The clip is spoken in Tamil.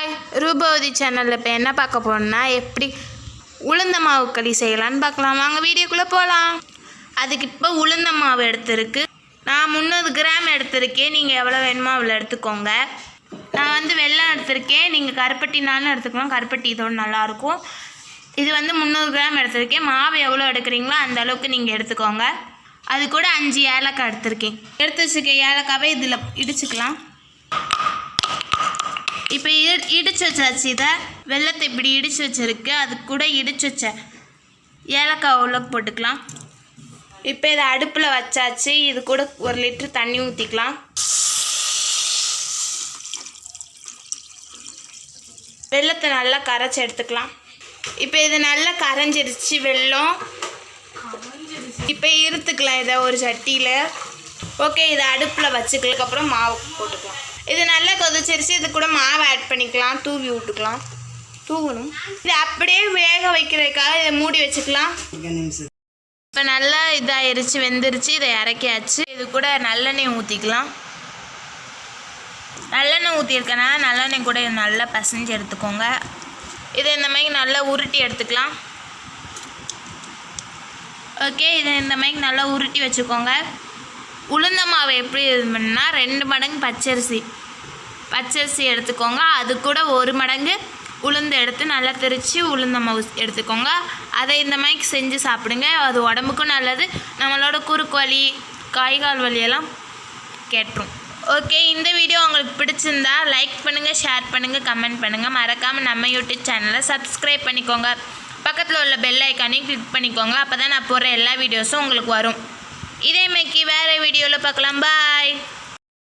ஹாய் ரூபவதி சேனலில் இப்போ என்ன பார்க்க போகிறோம்னா எப்படி உளுந்த மாவு களி செய்யலான்னு பார்க்கலாம். வாங்க வீடியோக்குள்ளே போகலாம். அதுக்கு இப்போ உளுந்த மாவு எடுத்துருக்கு. நான் 300 கிராம் எடுத்திருக்கேன். நீங்கள் எவ்வளோ வேணுமோ அவ்வளோ எடுத்துக்கோங்க. நான் வந்து வெல்லம் எடுத்திருக்கேன். நீங்கள் கருப்பட்டினாலும் எடுத்துக்கலாம். கருப்பட்டி இதோட நல்லாயிருக்கும். இது வந்து 300 கிராம் எடுத்திருக்கேன். மாவு எவ்வளோ எடுக்கிறீங்களோ அந்த அளவுக்கு நீங்கள் எடுத்துக்கோங்க. அது கூட 5 ஏலக்காய் எடுத்திருக்கேன். எடுத்து வச்சுக்க ஏலக்காவை இதில் இடிச்சுக்கலாம். இப்போ இடிச்சு வச்சாச்சு. இதை வெள்ளத்தை இப்படி இடித்து வச்சுருக்கு. அது கூட இடிச்சு வச்ச ஏலக்காய் உள்ள போட்டுக்கலாம். இப்போ இதை அடுப்பில் வச்சாச்சு. இது கூட 1 லிட்டர் தண்ணி ஊற்றிக்கலாம். வெள்ளத்தை நல்லா கரைச்சி எடுத்துக்கலாம். இப்போ இது நல்லா கரைஞ்சிருச்சு வெல்லம். இப்போ இருத்துக்கலாம் இதை ஒரு சட்டியில். ஓகே, இதை அடுப்பில் வச்சுக்கலாம். அப்புறம் மாவு போட்டுக்கலாம். இது நல்லா கொதிச்சிருச்சு. இது கூட மாவு ஆட் பண்ணிக்கலாம். தூவி விட்டுக்கலாம். தூவணும். இது அப்படியே வேக வைக்கிறதுக்காக இதை மூடி வச்சுக்கலாம். இப்போ நல்லா இதாகிருச்சு, வெந்துருச்சு. இதை இறக்கியாச்சு. இது கூட நல்லெண்ணெய் ஊற்றிக்கலாம். நல்லெண்ணெய் ஊற்றிருக்கேன்னா நல்லெண்ணெய் கூட நல்லா பசைஞ்சு எடுத்துக்கோங்க. இதை இந்த மாதிரி நல்லா உருட்டி எடுத்துக்கலாம். ஓகே, இதை இந்த மாதிரி நல்லா உருட்டி வச்சுக்கோங்க. உளுந்த மாவு எப்படி இது பண்ணால் 2 மடங்கு பச்சரிசி எடுத்துக்கோங்க. அது கூட 1 மடங்கு உளுந்து எடுத்து நல்லா திரித்து உளுந்த மாவு எடுத்துக்கோங்க. அதை இந்த மாதிரி செஞ்சு சாப்பிடுங்க. அது உடம்புக்கும் நல்லது. நம்மளோட குறுக்கு வலி, கால் வலியெல்லாம் கேட்டுரும். ஓகே, இந்த வீடியோ உங்களுக்கு பிடிச்சிருந்தா லைக் பண்ணுங்கள், ஷேர் பண்ணுங்கள், கமெண்ட் பண்ணுங்கள். மறக்காமல் நம்ம யூடியூப் சேனலை சப்ஸ்கிரைப் பண்ணிக்கோங்க. பக்கத்தில் உள்ள பெல் ஐக்கானையும் கிளிக் பண்ணிக்கோங்க. அப்போ தான் நான் போடுற எல்லா வீடியோஸும் உங்களுக்கு வரும். இதே மாதிரி வேறு வீடியோவில் பார்க்கலாம். பாய்.